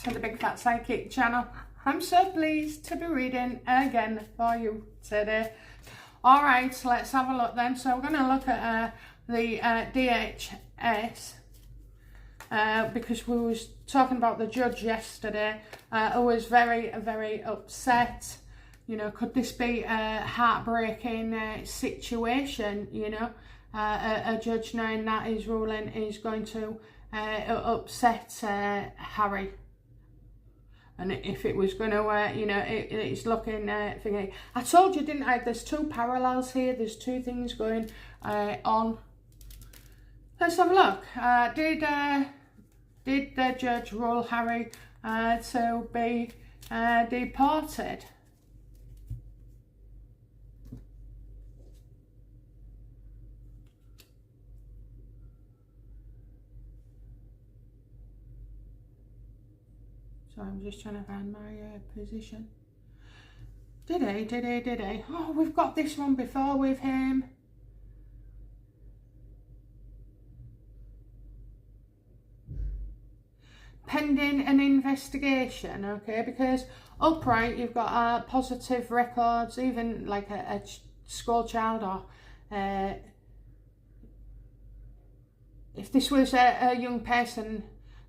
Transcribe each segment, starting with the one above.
to the Big Fat Psychic channel. I'm so pleased to be reading again for you today. Alright, let's have a look then. So we're going to look at the DHS because we was talking about the judge yesterday. I was very, very upset. You know, could this be a heartbreaking situation, you know? A judge knowing that his ruling is going to upset Harry. And if it was going to, you know, it's looking thingy. I told you, didn't I? There's two parallels here. There's two things going on. Let's have a look. Did the judge rule Harry to be deported? So I'm just trying to find my position. Did he? Oh, we've got this one before with him. Pending an investigation, okay, because upright you've got positive records, even like a school child, or if this was a young person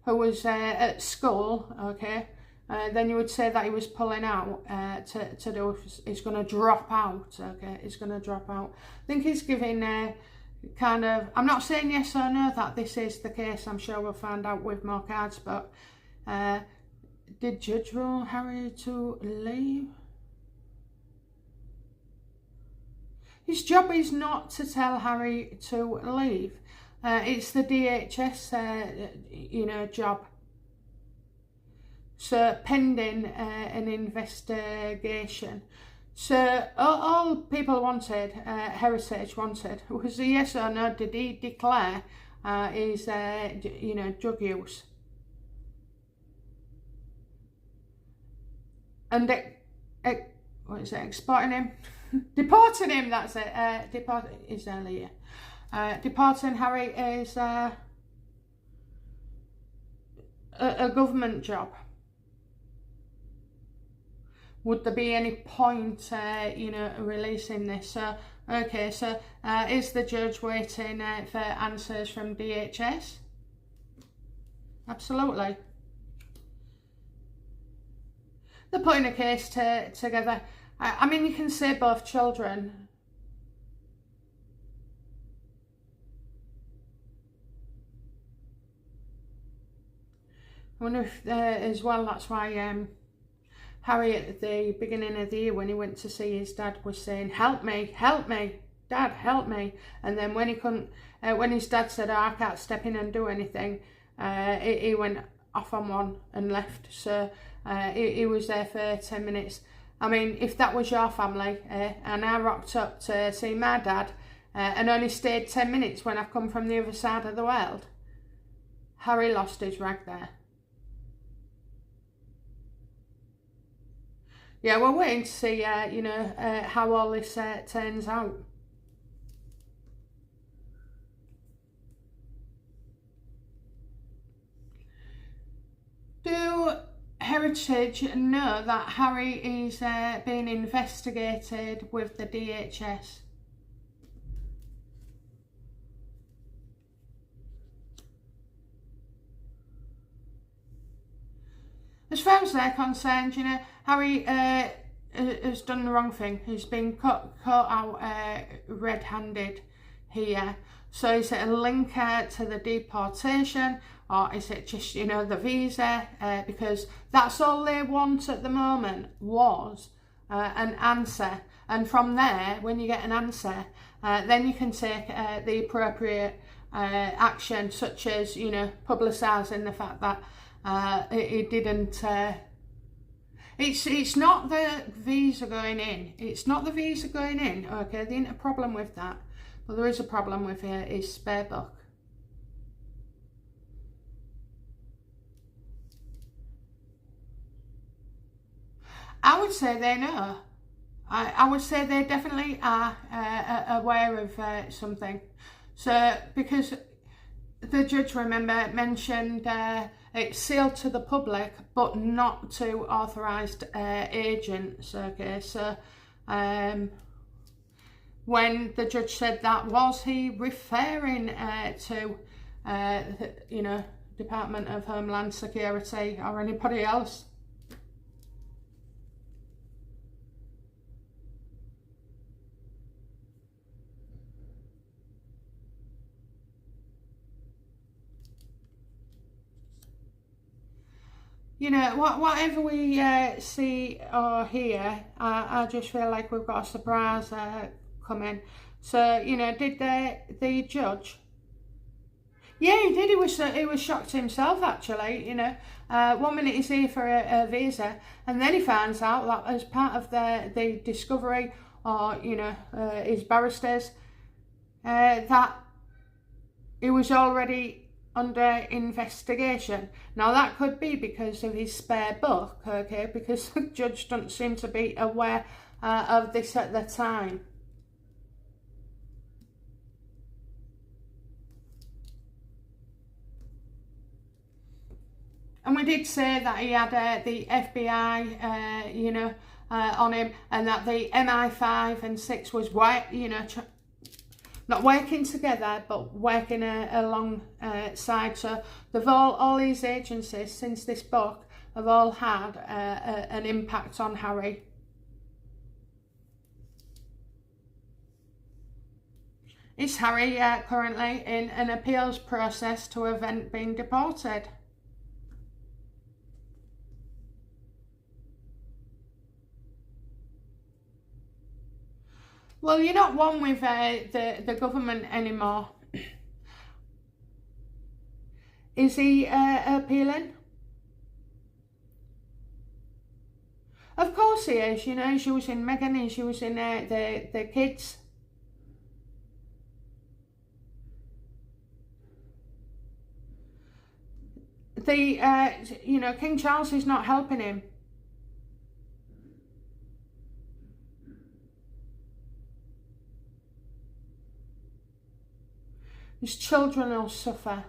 who was at school, okay, then you would say that he was pulling out to do, he's going to drop out, okay, he's going to drop out. I think he's giving kind of, I'm not saying yes or no that this is the case, I'm sure we'll find out with more cards, but did Judge rule Harry to leave? His job is not to tell Harry to leave. It's the DHS, you know, job. So pending an investigation. So all people wanted, Heritage wanted, was a yes or no. Did he declare his, you know, drug use? And what is it? Exporting him, deporting him. That's it. Deporting is earlier. Deporting Harry is a government job. Would there be any point, you know, releasing this? So, okay, so is the judge waiting for answers from DHS? Absolutely. They're putting a case together. I mean, you can say both children. I wonder if as well that's why Harry at the beginning of the year when he went to see his dad was saying, help me, dad, help me. And then when he couldn't, when his dad said, oh, I can't step in and do anything, he went off on one and left. So he was there for 10 minutes. I mean, if that was your family and I rocked up to see my dad and only stayed 10 minutes when I've come from the other side of the world, Harry lost his rag there. Yeah, we're waiting to see, you know, how all this turns out. Do Heritage know that Harry is being investigated with the DHS? As far as they're concerned, you know, Harry has done the wrong thing. He's been caught out red-handed here. So is it a link to the deportation, or is it just, you know, the visa? Because that's all they want at the moment was an answer. And from there, when you get an answer, then you can take the appropriate action, such as, you know, publicising the fact that it didn't. It's not the visa going in. It's not the visa going in. Okay, there ain't a problem with that. But there is a problem with his spare book. I would say they know. I would say they definitely are aware of something. So because the judge, remember, mentioned it's sealed to the public, but not to authorised agents. Okay, so when the judge said that, was he referring to, you know, Department of Homeland Security or anybody else? You know, whatever we see or hear, I just feel like we've got a surprise coming. So, you know, did the judge? Yeah, he did. He was shocked himself, actually. You know, 1 minute he's here for a visa, and then he finds out that as part of the discovery, or you know, his barristers, that he was already under investigation. Now that could be because of his spare book, okay, because the judge doesn't seem to be aware of this at the time. And we did say that he had the FBI, you know, on him, and that the MI5 and 6 was, you know, not working together, but working alongside. So they've all these agencies since this book have all had an impact on Harry. Is Harry currently in an appeals process to prevent being deported? Well, you're not one with the government anymore. Is he appealing? Of course he is. You know, he's using Meghan, he's using the kids. You know, King Charles is not helping him. His children will suffer.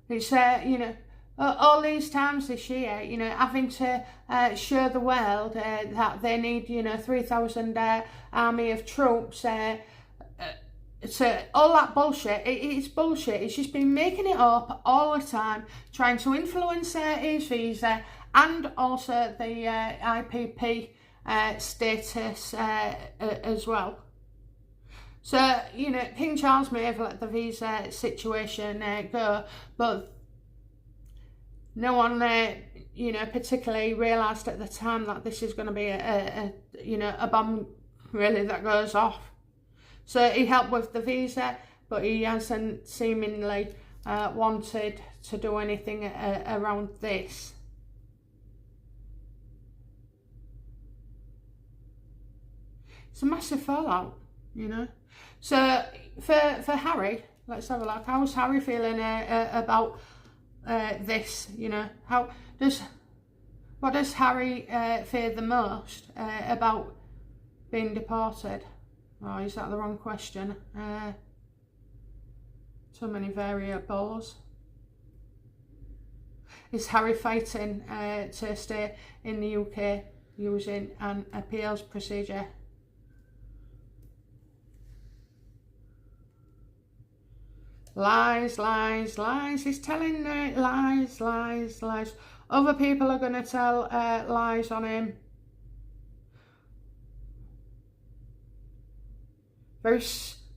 It's, you know, all these times this year, you know, having to show the world that they need, you know, 3,000 army of troops. So all that bullshit, it's bullshit. It's just been making it up all the time, trying to influence his visa and also the IPP status as well. So, you know, King Charles may have let the visa situation go, but no one, you know, particularly realised at the time that this is going to be you know, a bomb, really, that goes off. So he helped with the visa, but he hasn't seemingly wanted to do anything around this. It's a massive fallout, you know. So for Harry, let's have a look. How's Harry feeling about this? You know, what does Harry fear the most about being deported? Oh, is that the wrong question? So many variables. Is Harry fighting to stay in the UK using an appeals procedure? Lies, lies, lies. He's telling lies, lies, lies. Other people are going to tell lies on him. Very, do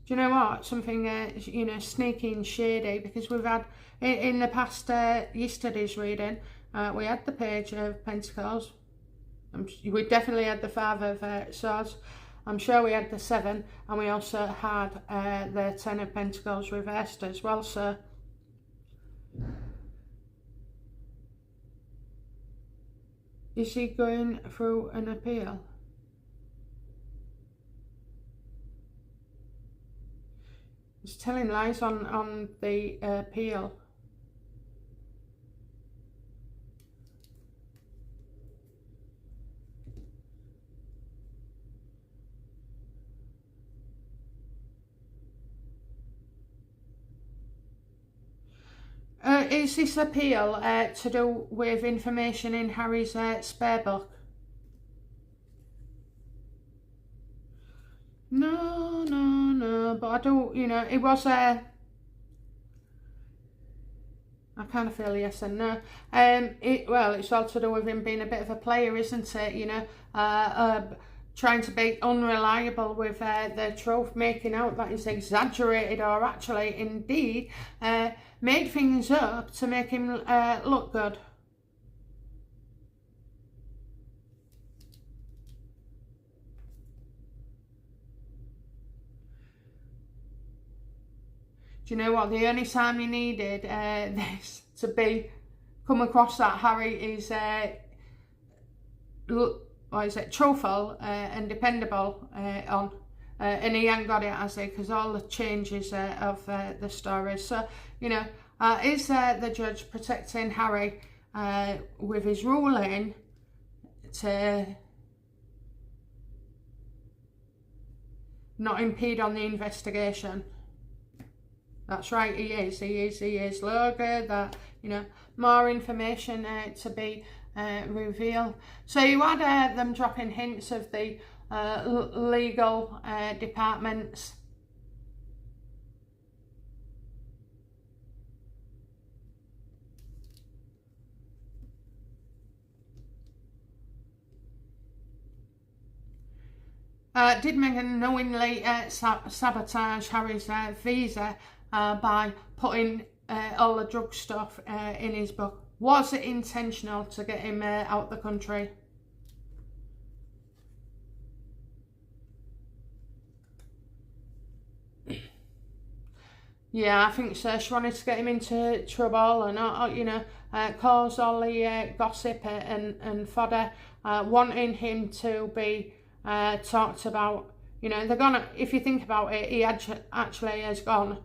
you know what? Something, you know, sneaky and shady, because we've had, in the past yesterday's reading, we had the Page of Pentacles. We definitely had the Five of Swords. I'm sure we had the 7, and we also had the 10 of Pentacles reversed as well. So is he going through an appeal? He's telling lies on the appeal. is this appeal to do with information in Harry's spare book? No, but I do, you know, it was I kind of feel yes and no. Well, it's all to do with him being a bit of a player, isn't it? You know, trying to be unreliable with the truth, making out that he's exaggerated or actually, indeed, made things up to make him look good. Do you know what? The only time you needed this to come across that Harry is truthful and dependable on, and he ain't got it, has he? Because all the changes of the stories. So, you know, is the judge protecting Harry with his ruling to not impede on the investigation? That's right, he is. Logo that, you know, more information to be revealed. So you had them dropping hints of the legal departments. Did Meghan knowingly sabotage Harry's visa by putting all the drug stuff in his book? Was it intentional to get him out the country? Yeah, I think so. She wanted to get him into trouble and, you know, cause all the gossip and fodder, wanting him to be talked about. You know, they're gonna, if you think about it, he actually has gone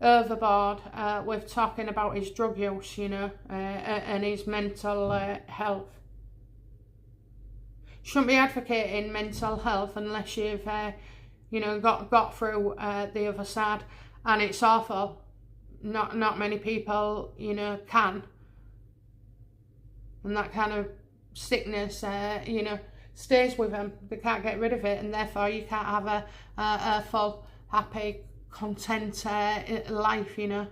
overboard with talking about his drug use, you know, and his mental health. Shouldn't be advocating mental health unless you've, you know, got through the other side, and it's awful. Not many people, you know, can, and that kind of sickness, you know, stays with them. They can't get rid of it, and therefore you can't have a full, happy, content life, you know. I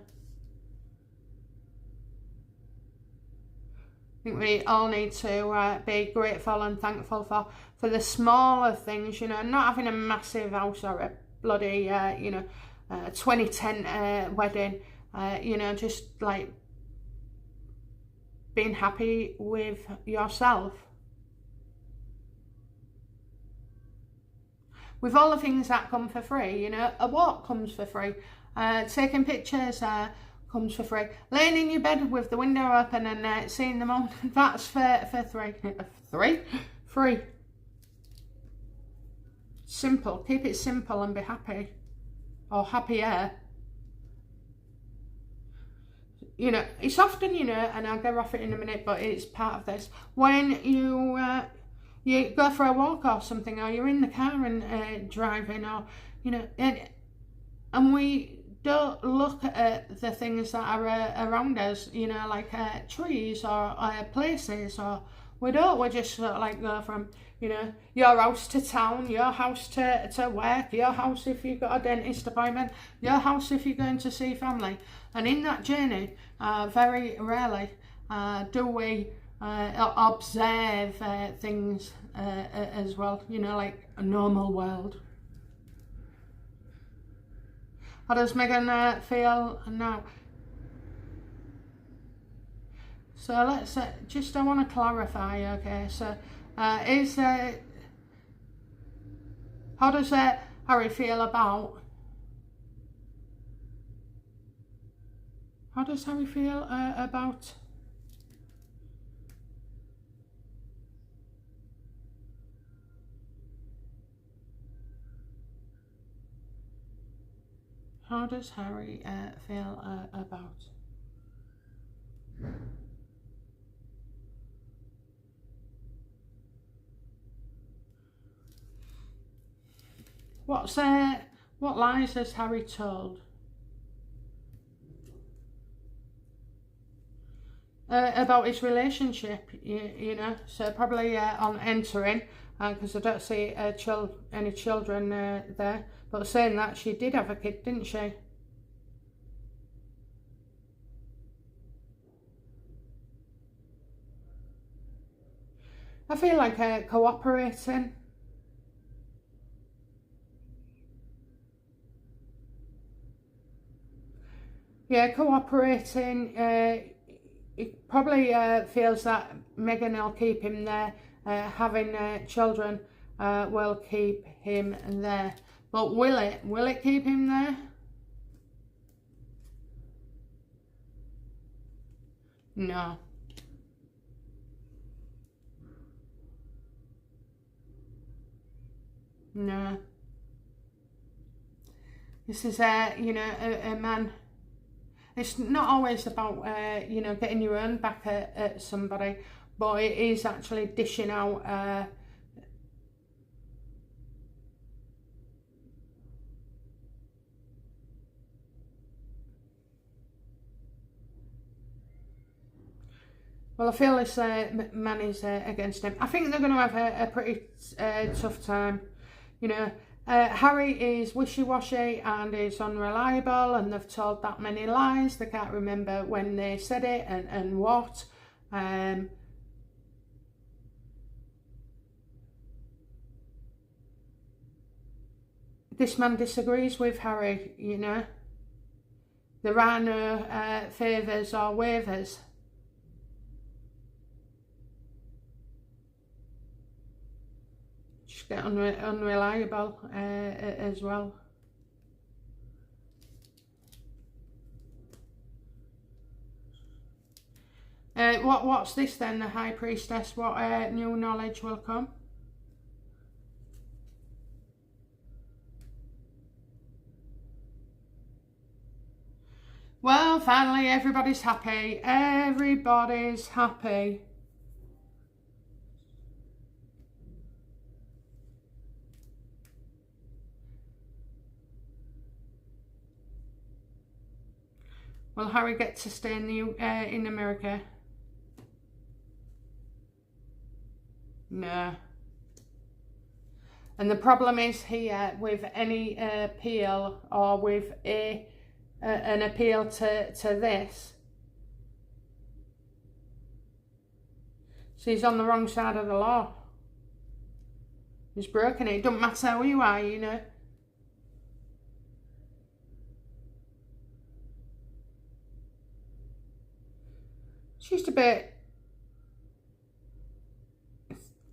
think we all need to be grateful and thankful for the smaller things, you know, not having a massive house or a bloody, you know, 2010 wedding, you know, just like being happy with yourself. With all the things that come for free, you know, a walk comes for free, taking pictures comes for free, laying in your bed with the window open and seeing the moon, that's for free. Simple, keep it simple and be happy, or happier. You know, it's often, you know, and I'll get off it in a minute, but it's part of this, when you go for a walk or something, or you're in the car and driving, or, you know, and we don't look at the things that are around us, you know, like trees or places, or we just sort of like go from, you know, your house to town, your house to work, your house if you've got a dentist appointment, your house if you're going to see family. And in that journey, very rarely do we observe things as well, you know, like a normal world. How does Meghan feel now? So let's just, I want to clarify, okay, so how does Harry feel about, how does Harry feel about How does Harry feel about? What lies has Harry told? about his relationship, you know, so probably on entering, because I don't see any children there, but saying that, she did have a kid, didn't she? I feel like cooperating. Yeah, cooperating. He probably feels that Meghan will keep him there. Having children will keep him there. But will it? Will it keep him there? No. No. This is you know, a man. It's not always about you know, getting your own back at somebody, but it is actually dishing out well, I feel this man is against him. I think they're going to have a pretty tough time. You know, Harry is wishy-washy and is unreliable, and they've told that many lies. They can't remember when they said it and what. This man disagrees with Harry, you know. There are no favours or waivers. Just get unreliable as well. What's this then, the High Priestess? What new knowledge will come? Well, finally everybody's happy. Everybody's happy. Will Harry get to stay in America? No. And the problem is here with any appeal, or with an appeal to this. So he's on the wrong side of the law. He's broken it. It doesn't matter who you are, you know. It's just a bit...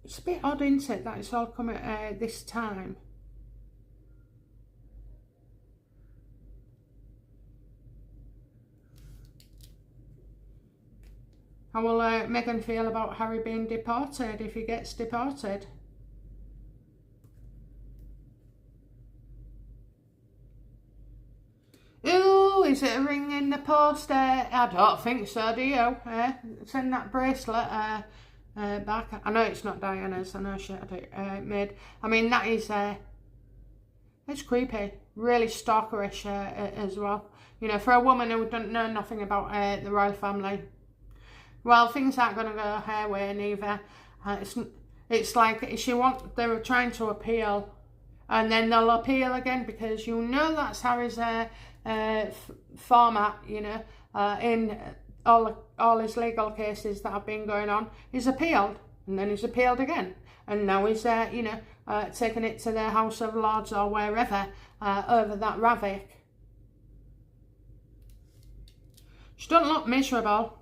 It's a bit odd, isn't it, that it's all come at this time. How will Meghan feel about Harry being deported if he gets deported? Ooh, is it a ring in the post? I don't think so, do you? Send that bracelet back. I know it's not Diana's, I know she had it made. I mean, that is, it's creepy, really stalkerish as well. You know, for a woman who doesn't know nothing about the royal family. Well, things aren't going to go her way neither. It's like they were trying to appeal, and then they'll appeal again, because you know that's Harry's format, you know, in all his legal cases that have been going on. He's appealed, and then he's appealed again, and now he's you know, taking it to the House of Lords or wherever over that Ravik. She doesn't look miserable.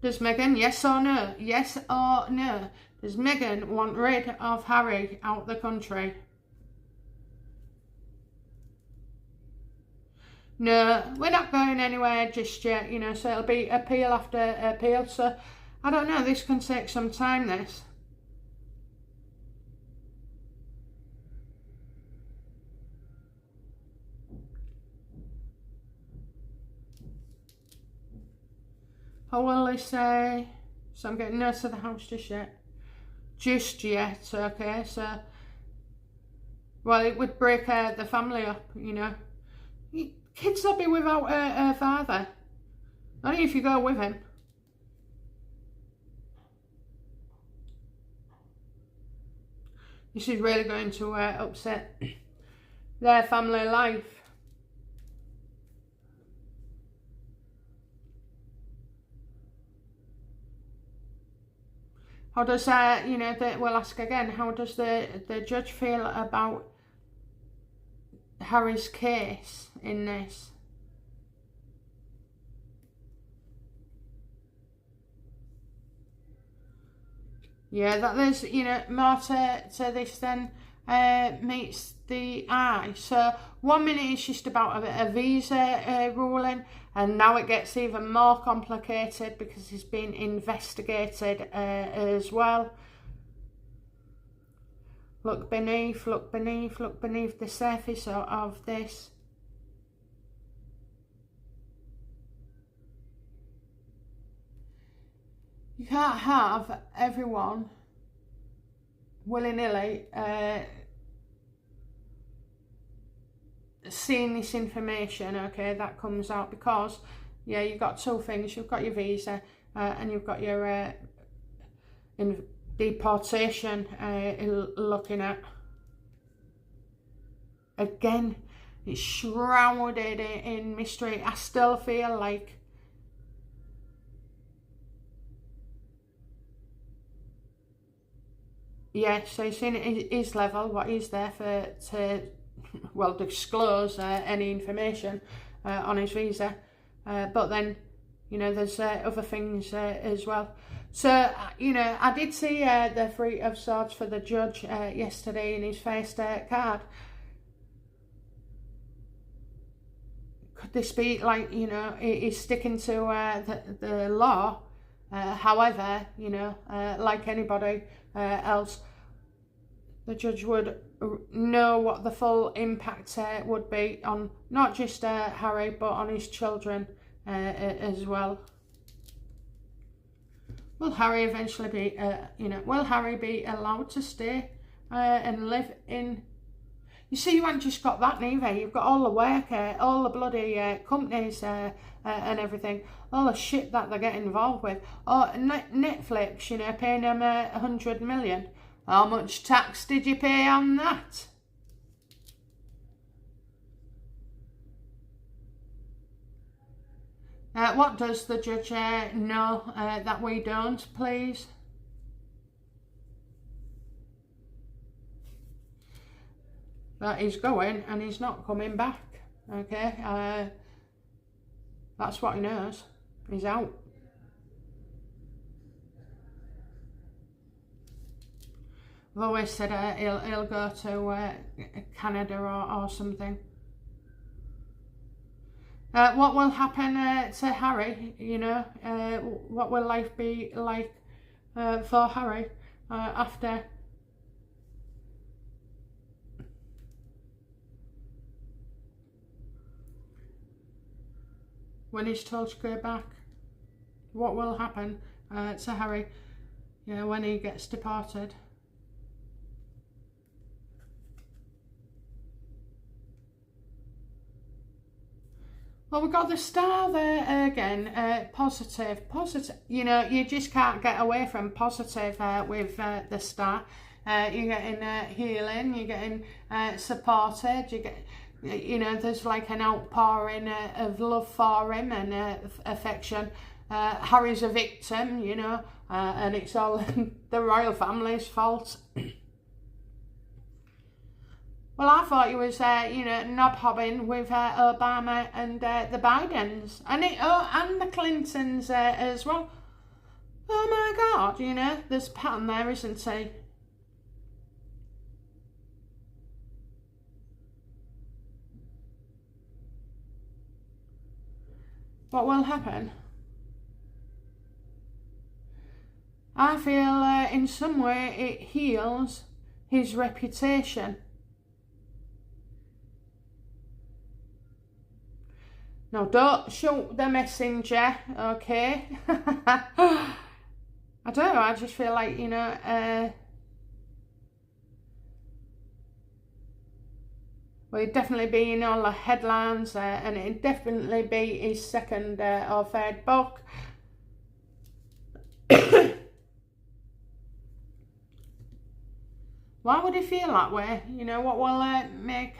Does Meghan, yes or no? Yes or no? Does Meghan want rid of Harry out the country? No, we're not going anywhere just yet, you know, so it'll be appeal after appeal. So, I don't know, this can take some time, this. How will they say? So I'm getting no to the house just yet. Just yet, okay, so... Well, it would break the family up, you know. Kids will be without her father. Only if you go with him. This is really going to upset their family life. How does, you know, we'll ask again, how does the judge feel about Harry's case in this? Yeah, that there's, you know, more to this than meets the eye. So 1 minute it's just about a visa ruling, and now it gets even more complicated because he's been investigated as well. Look beneath, look beneath, look beneath the surface of this. You can't have everyone willy-nilly seeing this information, okay, that comes out, because, yeah, you've got two things. You've got your visa and you've got your deportation looking at. Again, it's shrouded in mystery. I still feel like yeah, so it's in his level, what he's there for, to, well, disclose any information on his visa. But then, you know, there's other things as well. So, you know, I did see the Three of Swords for the judge yesterday in his first card. Could this be like, you know, he's sticking to the law? However, you know, like anybody else, the judge would know what the full impact would be on not just Harry, but on his children as well. Will Harry eventually be, you know, will Harry be allowed to stay and live in? You see, you haven't just got that neither. You've got all the work, all the bloody companies and everything, all the shit that they get involved with. Oh, Netflix, you know, paying them 100 million. How much tax did you pay on that? What does the judge know that we don't, please? That he's going and he's not coming back, okay? That's what he knows. He's out. I've always said he'll go to Canada or something. What will happen to Harry, you know? What will life be like for Harry after? When he's told to go back, what will happen to Harry, you know, when he gets deported? Well, we've got the star there again, positive, you know, you just can't get away from positive with the star. You're getting healing, you're getting supported, you get, you know, there's like an outpouring of love for him and affection. Harry's a victim, you know, and it's all the royal family's fault. Well, I thought he was, you know, knob-hobbing with Obama and the Bidens, and and the Clintons as well. Oh my God, you know, there's a pattern there, isn't he? What will happen? I feel in some way it heals his reputation. Now, don't shoot the messenger, okay? I don't know, I just feel like, you know, Well, he'd definitely be in all the headlines, and it'd definitely be his second or third book. Why would he feel that way? You know, what will make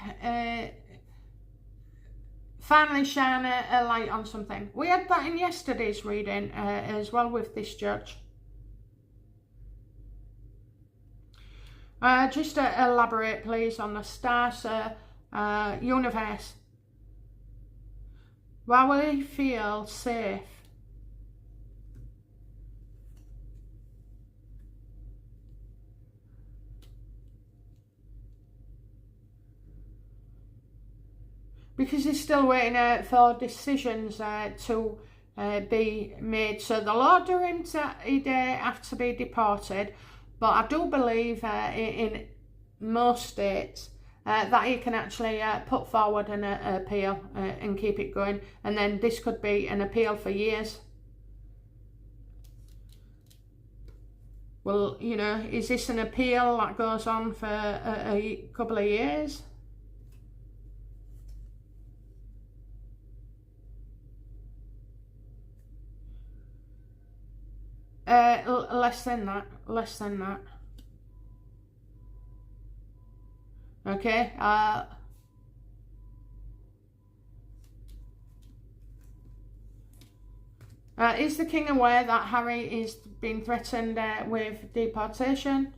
finally shine a light on something? We had that in yesterday's reading as well with this judge. Just elaborate, please, on the stars, universe. Why will he feel safe? Because he's still waiting for decisions to be made. So the law to him he'd have to be deported, but I do believe in most states that he can actually put forward an appeal and keep it going, and then this could be an appeal for years. Well, you know, is this an appeal that goes on for a couple of years? Less than that. Okay. Is the king aware that Harry is being threatened with deportation?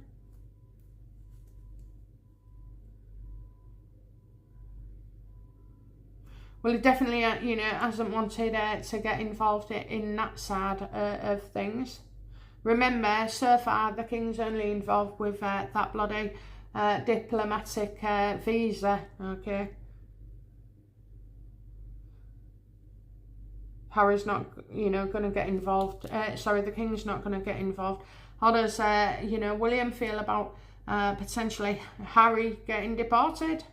Well, he definitely, you know, hasn't wanted to get involved in that side of things. Remember, so far the king's only involved with that bloody diplomatic visa, okay? Harry's not, you know, going to get involved. Sorry, the king's not going to get involved. How does, you know, William feel about potentially Harry getting deported?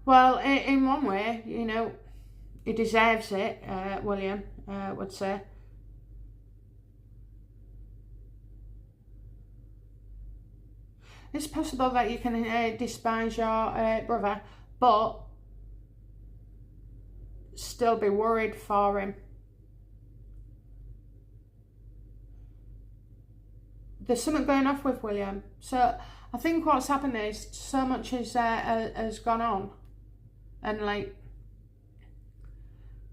Well, in one way, you know, he deserves it, William would say. It's possible that you can despise your brother, but still be worried for him. There's something going off with William. So I think what's happened is so much has gone on. And like,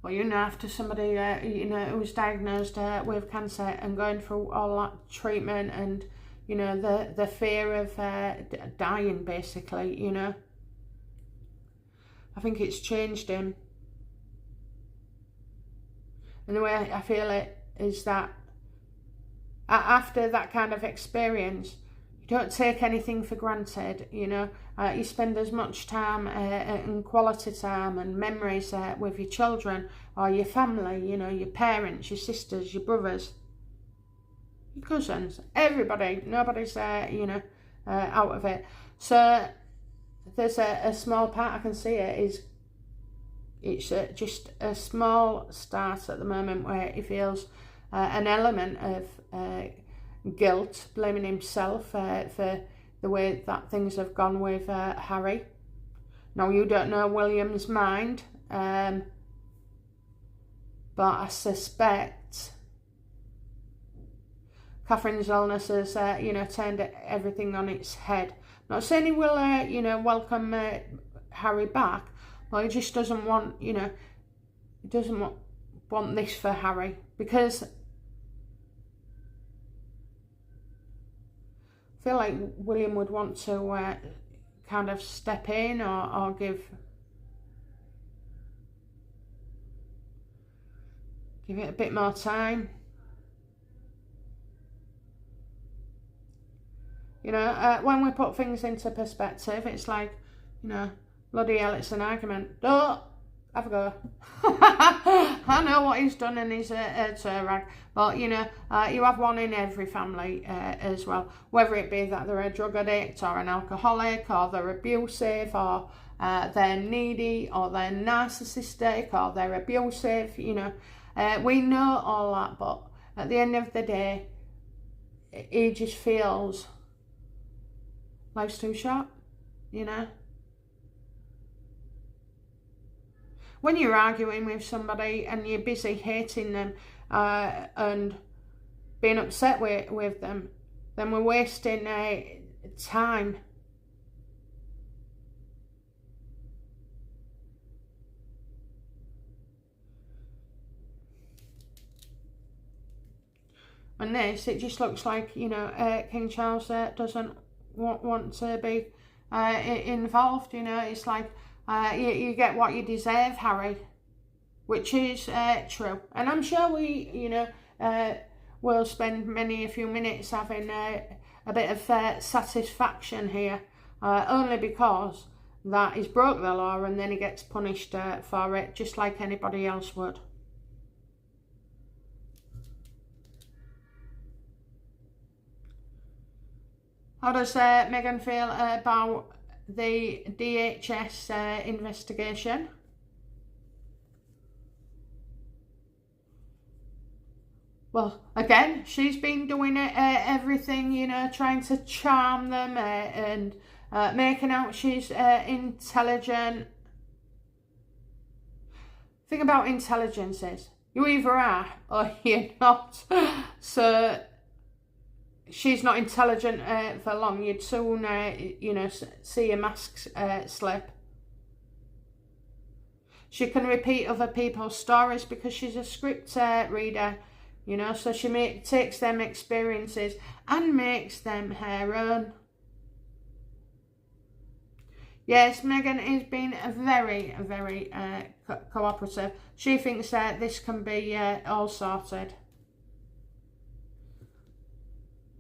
well, you know, after somebody, you know, who was diagnosed with cancer and going through all that treatment and, you know, the fear of dying, basically, you know, I think it's changed him. And the way I feel it is that after that kind of experience, you don't take anything for granted, you know. You spend as much time and quality time and memories with your children or your family, you know, your parents, your sisters, your brothers, your cousins, everybody. Nobody's, you know, out of it. So there's a small part, I can see it's just a small start at the moment where he feels an element of guilt, blaming himself for the way that things have gone with Harry. Now, you don't know William's mind, but I suspect Catherine's illness has, you know, turned everything on its head. Not saying he will, you know, welcome Harry back, but he just doesn't want, you know, he doesn't want this for Harry, because I feel like William would want to kind of step in or give it a bit more time. You know, when we put things into perspective, it's like, you know, bloody hell, it's an argument. Don't have a go. I know what he's done and he's a rag, but you know, you have one in every family as well, whether it be that they're a drug addict or an alcoholic or they're abusive or they're needy, or they're narcissistic, or they're abusive, you know. We know all that, but at the end of the day, he just feels life's too short, you know. When you're arguing with somebody and you're busy hating them and being upset with them, then we're wasting time. And this, it just looks like, you know, King Charles doesn't want to be involved, you know. It's like you get what you deserve, Harry, which is true. And I'm sure we, you know, will spend a few minutes having a bit of satisfaction here, only because that he's broke the law and then he gets punished for it, just like anybody else would. How does Meghan feel about the DHS investigation? Well, again, she's been doing everything, you know, trying to charm them and making out she's intelligent. The thing about intelligence is, you either are or you're not. So she's not intelligent for long. You'd soon, you know, see a mask slip. She can repeat other people's stories because she's a script reader, you know, so she takes them experiences and makes them her own. Yes, Meghan is being very, very cooperative. She thinks this can be all sorted.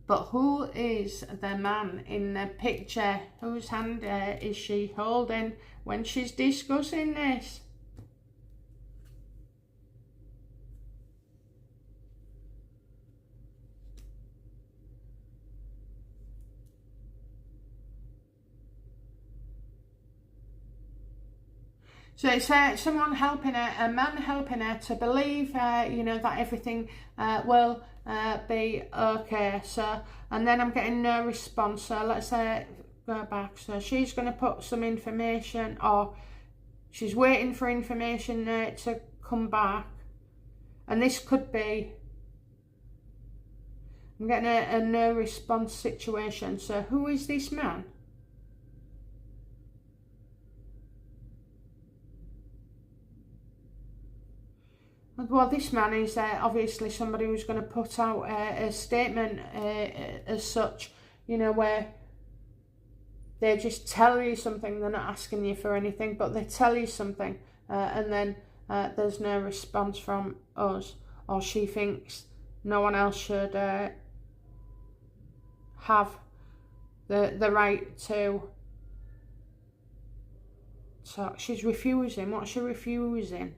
But who is the man in the picture? Whose hand is she holding when she's discussing this? So it's someone helping her, a man helping her to believe, you know, that everything will be okay. So, and then I'm getting no response. So let's go back. So she's going to put some information, or she's waiting for information to come back. And this could be, I'm getting a no response situation. So who is this man? Well, this man is obviously somebody who's going to put out a statement as such, you know, where they just tell you something. They're not asking you for anything, but they tell you something, and then there's no response from us, or she thinks no one else should have the right to talk. She's refusing. What's she refusing?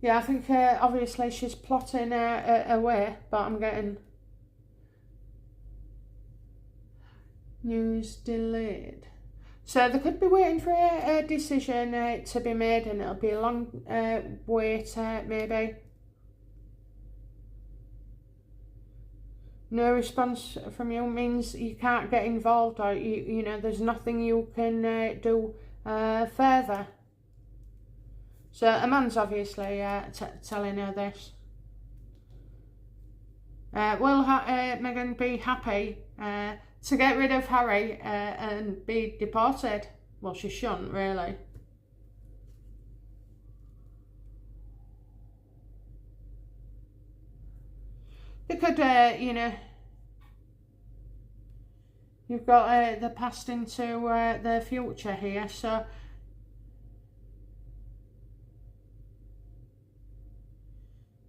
Yeah, I think obviously she's plotting away, but I'm getting news delayed. So they could be waiting for a decision to be made, and it'll be a long wait, maybe. No response from you means you can't get involved, or you know, there's nothing you can do further. So a man's obviously telling her this. Will Meghan be happy to get rid of Harry and be deported? Well, she shouldn't, really. They could, you know, you've got the past into the future here, so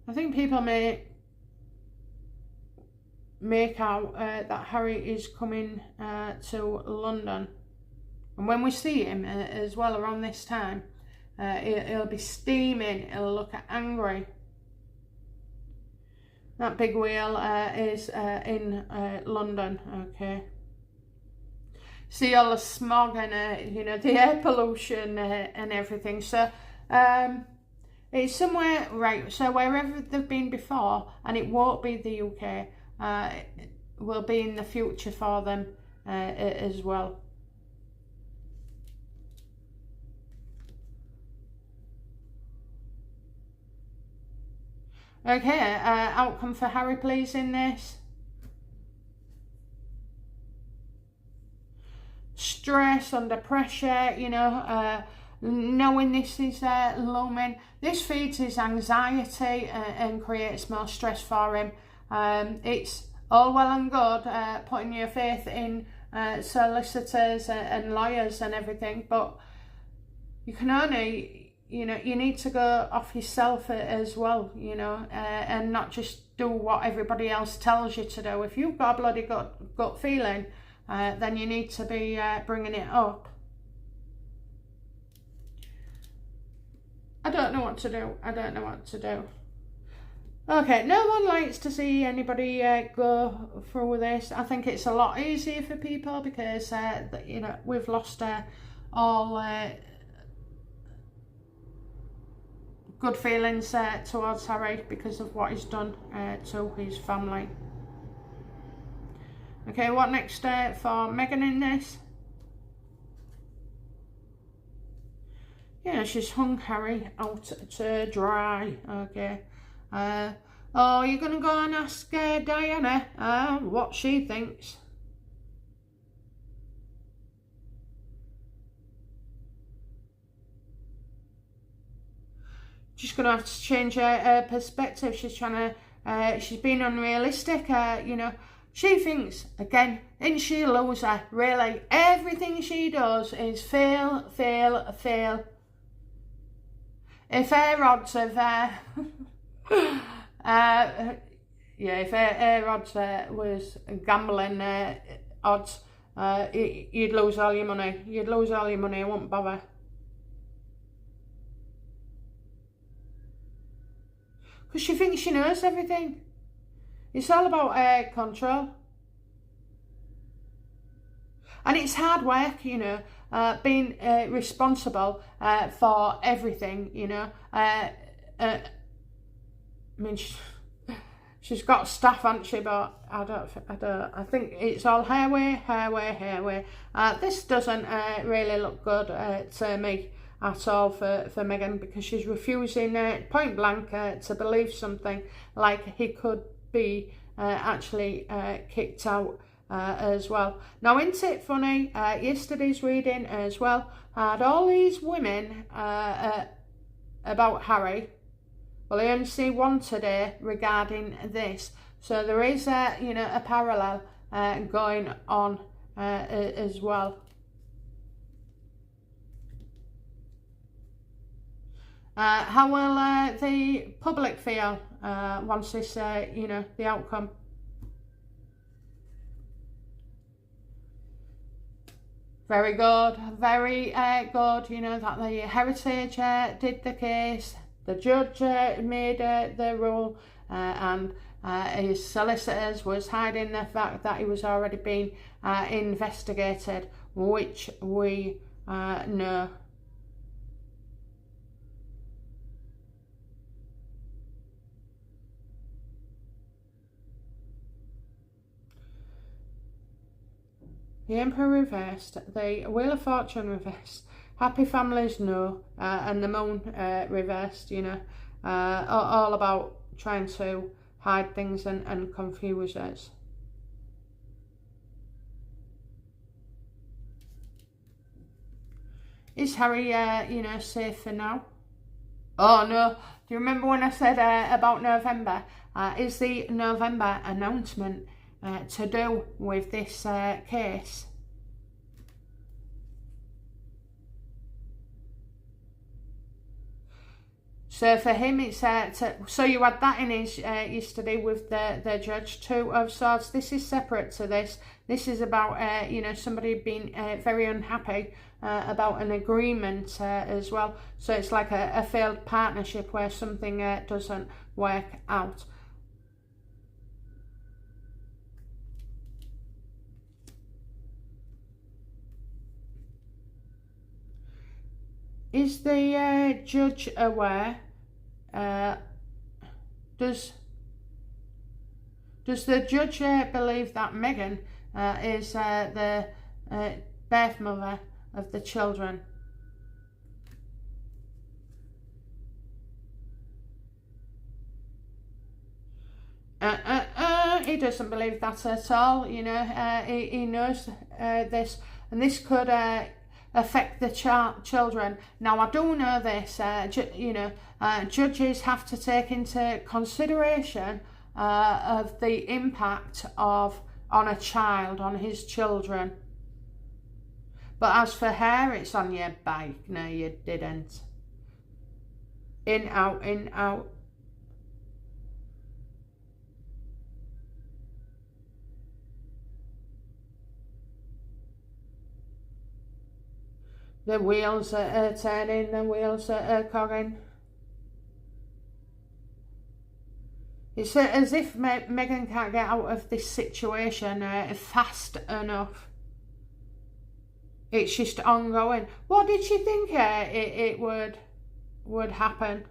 I think people may make out that Harry is coming to London, and when we see him as well around this time, he'll be steaming, he'll look angry. That big wheel is in London, okay. See all the smog and you know, the air pollution and everything. So it's somewhere, right, so wherever they've been before, and it won't be the UK, it will be in the future for them as well. Okay, outcome for Harry, please, in this. Stress, under pressure, you know, knowing this is looming. This feeds his anxiety and creates more stress for him. It's all well and good putting your faith in solicitors and lawyers and everything, but you can only, you know, you need to go off yourself as well, you know, and not just do what everybody else tells you to do. If you've got a bloody gut feeling, then you need to be bringing it up. I don't know what to do. I don't know what to do. Okay, no one likes to see anybody go through this. I think it's a lot easier for people because, you know, we've lost all good feelings towards Harry because of what he's done to his family. Okay, what next for Meghan in this? Yeah, she's hung Harry out to dry. Okay. Oh, you're going to go and ask Diana what she thinks. She's going to have to change her perspective. She's trying to, she's been unrealistic, you know. She thinks, again, isn't she a loser? Really, everything she does is fail, fail, fail. If her odds of, yeah, if her odds was gambling odds, you'd lose all your money. You'd lose all your money, I wouldn't bother. Because she thinks she knows everything. It's all about control. And it's hard work, you know, being responsible for everything, you know. I mean, she's got staff, hasn't she? But I think it's all her way, her way, her way. This doesn't really look good to me at all for Meghan, because she's refusing point blank to believe something like he could be actually kicked out as well. Now, isn't it funny, yesterday's reading as well had all these women about Harry. Well, I only see one today regarding this, so there is you know, a parallel going on as well. How will the public feel once this, you know, the outcome? Very good, very good, you know, that the Heritage did the case, the judge made the rule, and his solicitors was hiding the fact that he was already being investigated, which we know. The Emperor reversed, the Wheel of Fortune reversed, Happy Families no, and the Moon reversed, you know, all about trying to hide things and confuse us. Is Harry, you know, safe for now? Oh no, Do you remember when I said about November? Is the November announcement to do with this case? So for him, it's so you had that in his yesterday with the judge, Two of Swords. This is separate to this. This is about you know, somebody being very unhappy about an agreement as well. So it's like a failed partnership where something doesn't work out. Is the judge aware? Does the judge believe that Meghan is the birth mother of the children? He doesn't believe that at all. You know, he knows this, and this could affect the children. Now, I do know this, you know, judges have to take into consideration of the impact on a child, on his children. But as for her, it's on your bike. No, you didn't. In, out, in, out. The wheels are turning, the wheels are cogging. It's as if Meghan can't get out of this situation fast enough. It's just ongoing. What did she think it would happen?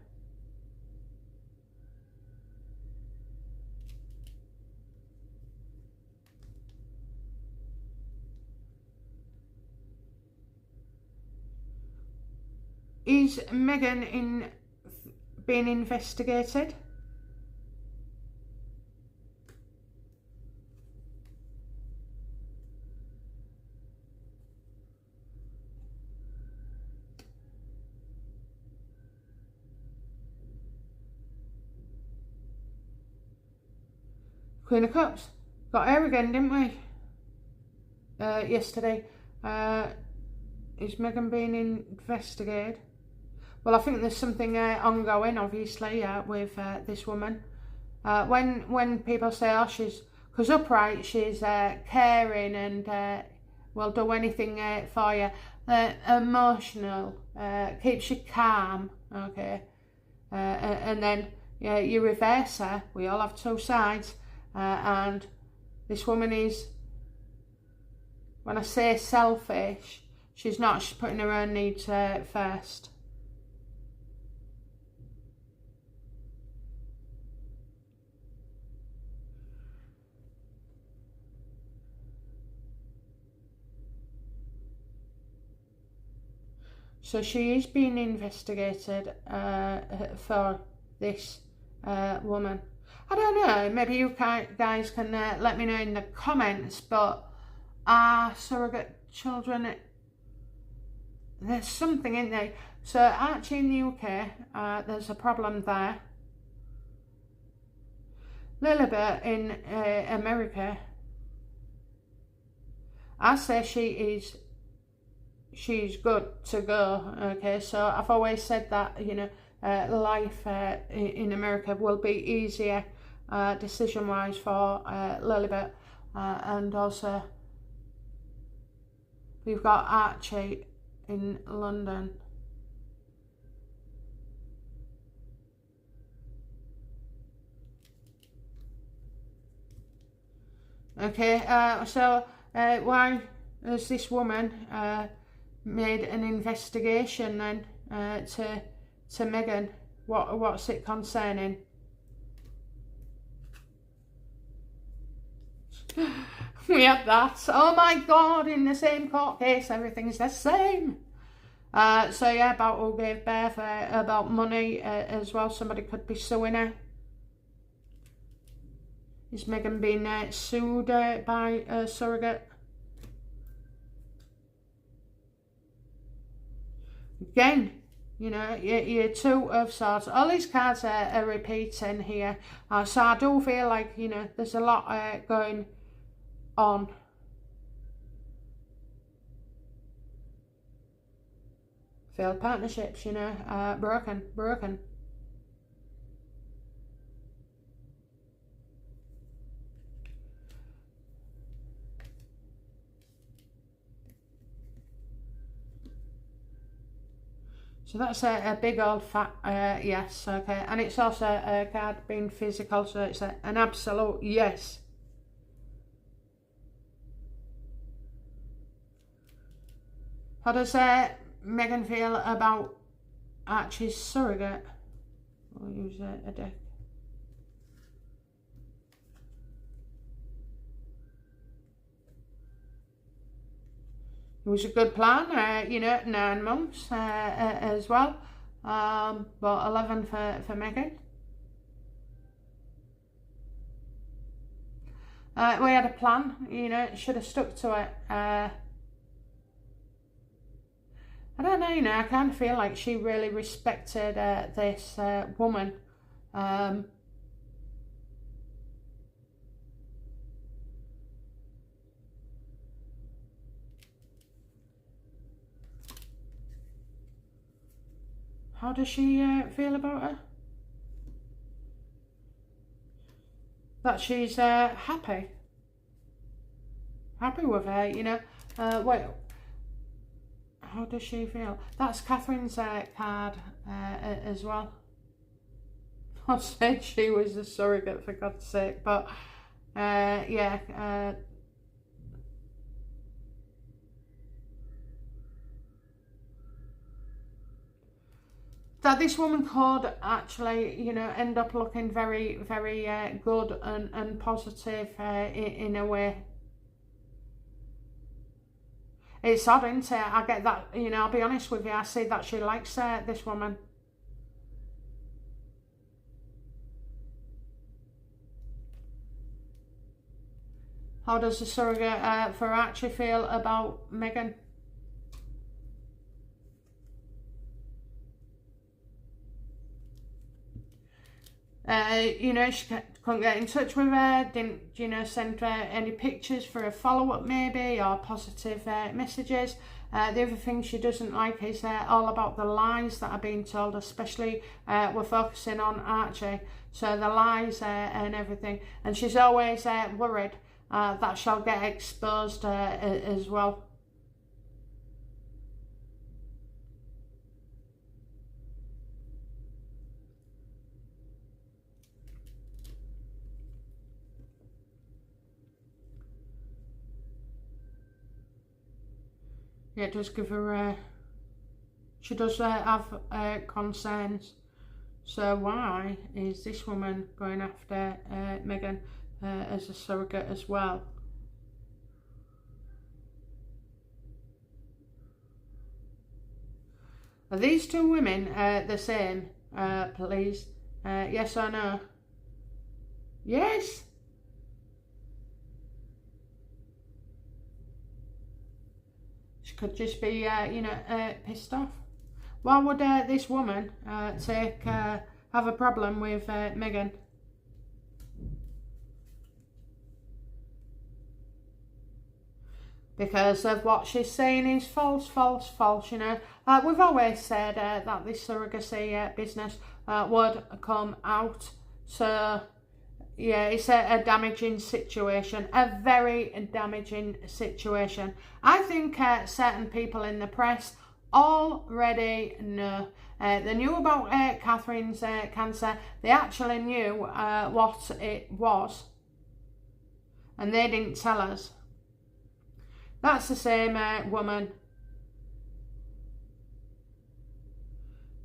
Is Meghan being investigated? Queen of Cups. Got her again, didn't we? Yesterday. Is Meghan being investigated? Well, I think there's something ongoing, obviously, with this woman. When people say, oh, because upright, she's caring and will do anything for you. Emotional, keeps you calm, okay? And then you reverse her. We all have two sides. And this woman is, when I say selfish, she's not, she's putting her own needs first. So she is being investigated for this woman. I don't know, maybe you guys can let me know in the comments, but are surrogate children, there's something in there. So Archie in the UK, there's a problem there. Little bit in America. I say she's good to go, okay? So I've always said that, you know, life in America will be easier decision-wise for Lilibet, and also we've got Archie in London. Okay, so why has this woman made an investigation then to Meghan? What's it concerning? We have that. Oh my God, in the same court case, everything's the same. So yeah, about who gave birth, about money as well. Somebody could be suing her. Is Meghan being sued by a surrogate? Again, You know, your Two of Swords. All these cards are repeating here. So I do feel like, you know, there's a lot going on. Failed partnerships, you know, broken. So that's a big old fat yes, okay. And it's also a card being physical, so it's an absolute yes. How does Meghan feel about Archie's surrogate? We'll use a deck. It was a good plan, you know, 9 months as well, but 11 for Meghan. We had a plan, you know, should have stuck to it. I don't know, you know, I kind of feel like she really respected this woman. How does she feel about her? That she's happy with her, you know. Wait, how does she feel? That's Catherine's card as well. I said she was a surrogate, for God's sake, but yeah. That this woman could actually, you know, end up looking very, very good and positive in a way. It's odd, isn't it? I get that, you know, I'll be honest with you, I see that she likes this woman. How does the surrogate for Archie feel about Meghan? You know, she couldn't get in touch with her, didn't, you know, send her any pictures for a follow-up maybe, or positive messages. The other thing she doesn't like is all about the lies that are being told, especially we're focusing on Archie, so the lies and everything. And she's always worried that she'll get exposed as well. Yeah, it does give her, she does have concerns. So why is this woman going after Meghan as a surrogate as well? Are these two women the same, please? Yes or no? Yes? She could just be, you know, pissed off. Why would this woman have a problem with Meghan? Because of what she's saying is false, you know. We've always said that this surrogacy business would come out. So, yeah, it's a damaging situation, a very damaging situation. I think certain people in the press already know. They knew about Catherine's cancer. They actually knew what it was. And they didn't tell us. That's the same woman.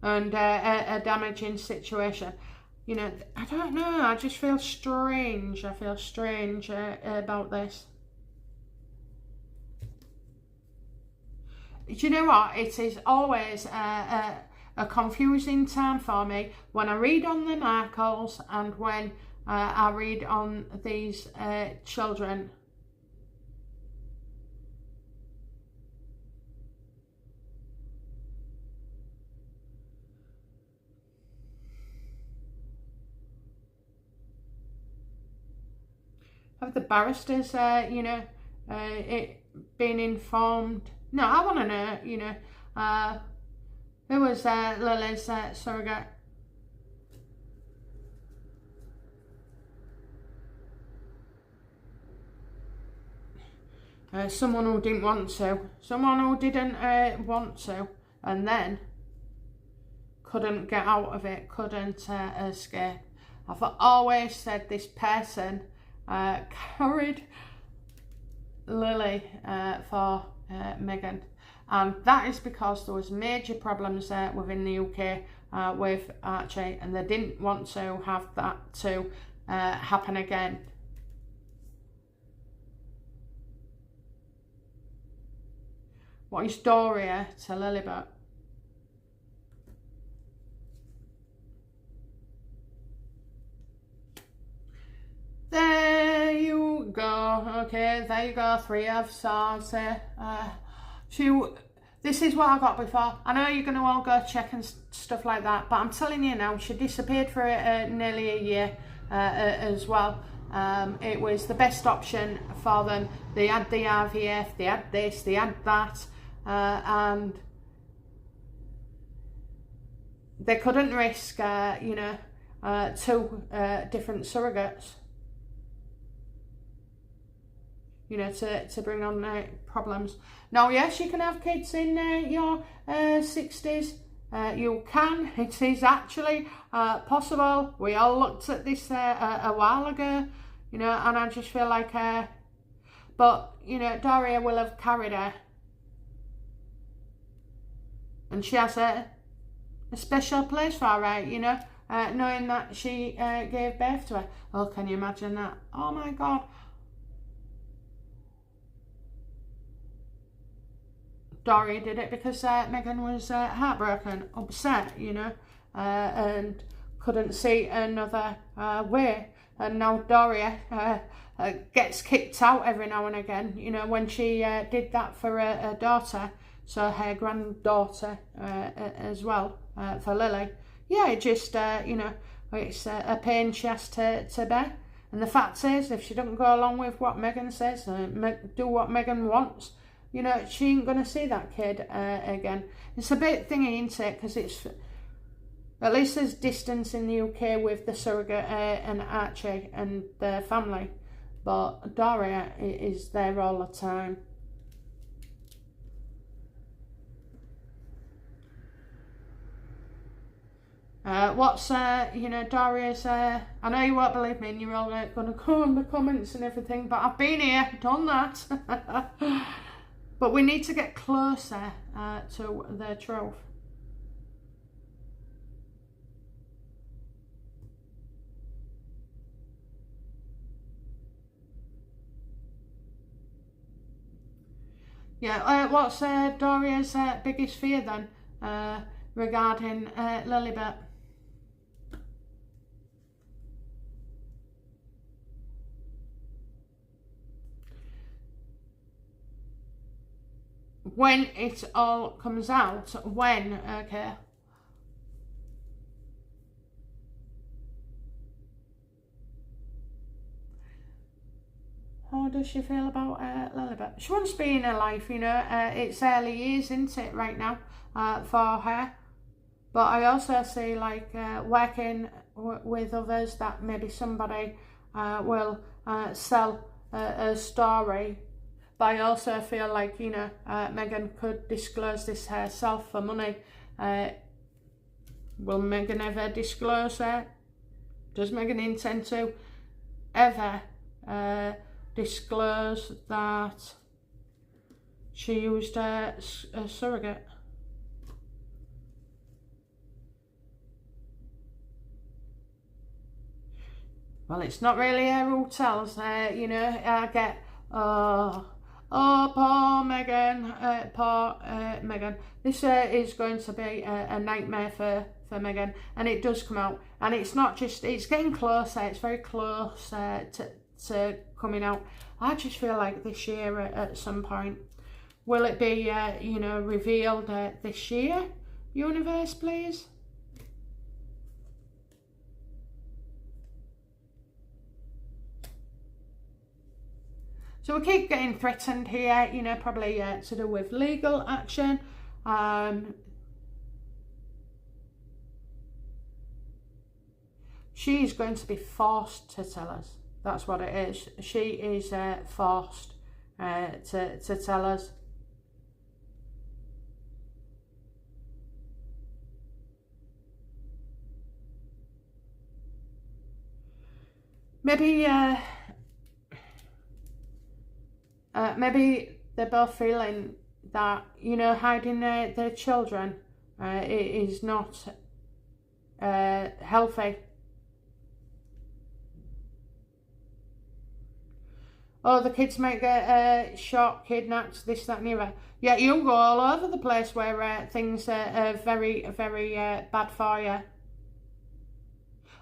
And a damaging situation. You know, I don't know, I just feel strange. I feel strange about this. Do you know what? It is always a confusing time for me when I read on the Markles and when I read on these children. have the barristers, you know, it been informed? No, I want to know, you know, who was Lily's surrogate? Someone who didn't want to. Someone who didn't want to, and then couldn't get out of it, couldn't escape. I've always said this person carried Lily for Meghan, and that is because there was major problems within the UK with Archie, and they didn't want to have that to happen again. What is Doria to Lilibet? There you go. Okay, there you go. 3 of Swords here. This is what I got before. I know you're going to all go check and stuff like that, but I'm telling you now, she disappeared for nearly a year as well. It was the best option for them. They had the IVF, they had this, they had that, and they couldn't risk, you know, 2 different surrogates, you know, to bring on problems. Now, yes, you can have kids in your 60s. You can. It is actually possible. We all looked at this a while ago, you know, and I just feel like, but, you know, Doria will have carried her. And she has a special place for her, you know, knowing that she gave birth to her. Oh, can you imagine that? Oh, my God. Doria did it because Meghan was heartbroken, upset, you know, and couldn't see another way. And now Doria gets kicked out every now and again, you know, when she did that for her daughter, so her granddaughter as well, for Lily. Yeah, it just, you know, it's a pain she has to bear. And the fact is, if she doesn't go along with what Meghan says, do what Meghan wants, you know, she ain't going to see that kid again. It's a bit thingy, isn't it? Because it's, at least there's distance in the UK with the surrogate and Archie and their family. But Doria is there all the time. What's, you know, Doria's, I know you won't believe me and you're all going to go in the comments and everything, but I've been here, done that. But we need to get closer to the truth. Yeah, what's Doria's biggest fear then regarding Lilibet? When it all comes out, when, okay. How does she feel about Lilibet? She wants to be in her life, you know. It's early years, isn't it, right now, for her. But I also see, like, working with others, that maybe somebody will sell a story. But I also feel like, you know, Meghan could disclose this herself for money. Will Meghan ever disclose it? Does Meghan intend to ever disclose that she used a surrogate? Well, it's not really her who tells. You know, I get, oh, poor Meghan, poor Meghan. This is going to be a nightmare for Meghan, and it does come out. And it's not just, it's getting closer, it's very close to coming out. I just feel like this year at some point. Will it be, you know, revealed this year? Universe, please. So we keep getting threatened here, you know, probably to do with legal action. She's going to be forced to tell us. That's what it is. She is forced to tell us. Maybe maybe they're both feeling that, you know, hiding their children is not healthy. Oh, the kids might get shot, kidnapped, this, that and the other. Yeah, you'll go all over the place where things are very, very bad for you.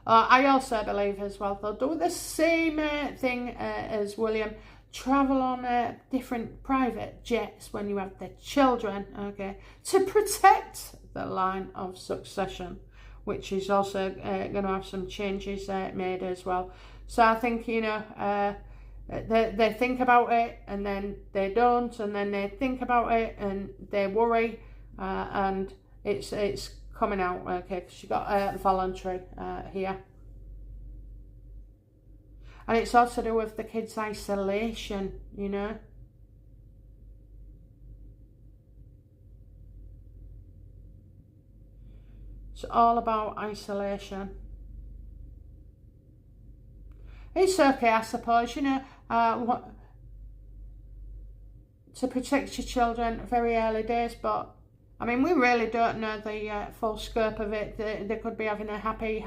I also believe as well they'll do the same thing as William. Travel on different private jets when you have the children, okay, to protect the line of succession, which is also going to have some changes made as well. So I think, you know, they think about it and then they don't, and then they think about it and they worry, and it's coming out, okay, because you got voluntary here. And it's also to do with the kids' isolation, you know. It's all about isolation. It's okay, I suppose, you know, to protect your children very early days, but I mean, we really don't know the full scope of it. They could be having a happy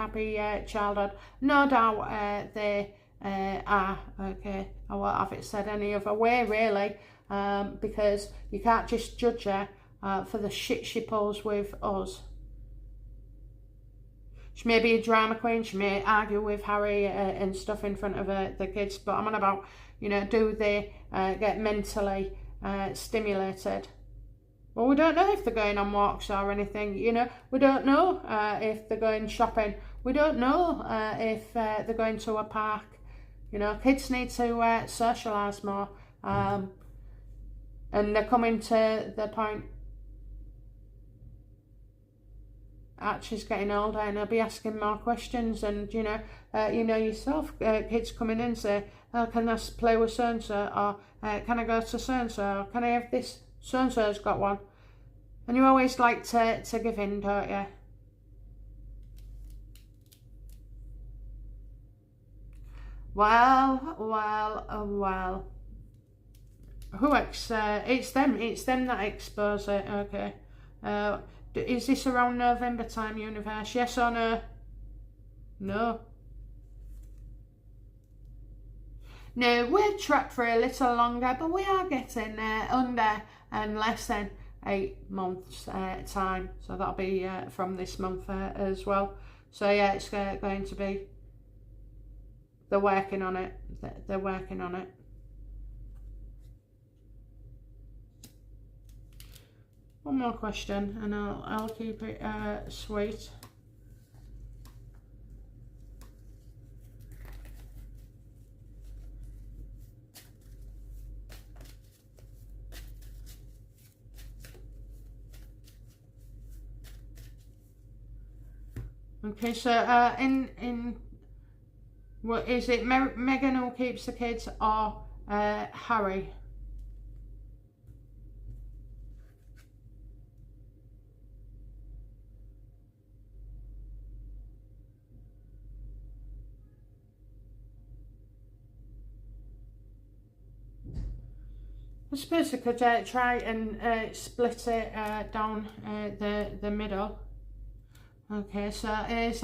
childhood. No doubt they are, okay. I won't have it said any other way, really, because you can't just judge her for the shit she pulls with us. She may be a drama queen, she may argue with Harry and stuff in front of the kids, but I'm on about, you know, do they get mentally stimulated? Well, we don't know if they're going on walks or anything, you know. We don't know if they're going shopping. We don't know if they're going to a park. You know, kids need to socialise more. And they're coming to the point, Archie's getting older and he'll be asking more questions, and you know yourself, kids coming in and say, oh, can I play with so-and-so, or can I go to so-and-so, or can I have this, so-and-so's got one. And you always like to give in, don't you? Well. It's them that expose it, okay. Is this around November time, universe? Yes or no? No. No, we're trapped for a little longer, but we are getting under and less than 8 months time. So that'll be from this month as well. So yeah, it's going to be, they're working on it. They're working on it. One more question and I'll keep it sweet. Okay, so what is it, Meghan who keeps the kids, or Harry? I suppose I could try and split it down the middle. Okay, so is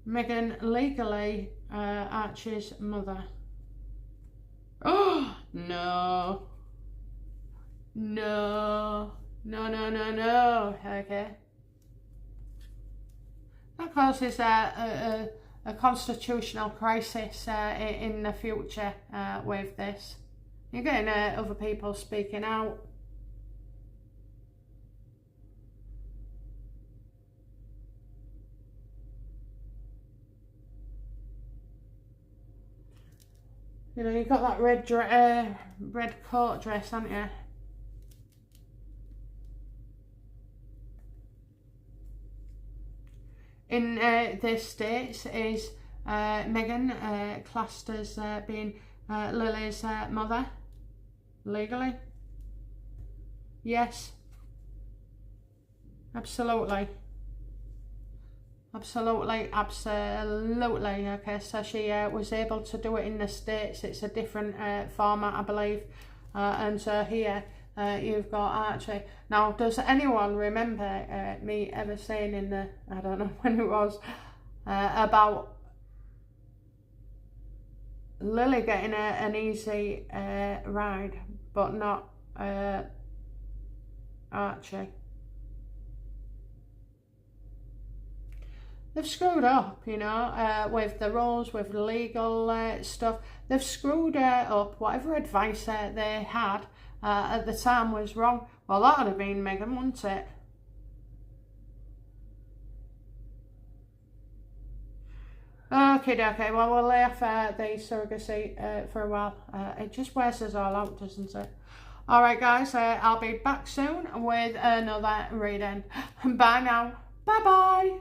Meghan legally Archie's mother? Oh, no. No. No. Okay. That causes a constitutional crisis in the future with this. You're getting other people speaking out. You know, you've got that red coat dress, haven't you? In the States, is Meghan classed as being Lily's mother, legally? Yes. Absolutely. Absolutely, absolutely. Okay, so she was able to do it in the States. It's a different format, I believe. And so here you've got Archie. Now, does anyone remember me ever saying in the, I don't know when it was, about Lily getting an easy ride, but not Archie? They've screwed up, you know, with the rules, with the legal stuff. They've screwed up. Whatever advice they had at the time was wrong. Well, that would have been Meghan, wouldn't it? Okay, well, we'll lay off the surrogacy for a while. It just wears us all out, doesn't it? Alright guys, I'll be back soon with another reading. Bye now. Bye-bye.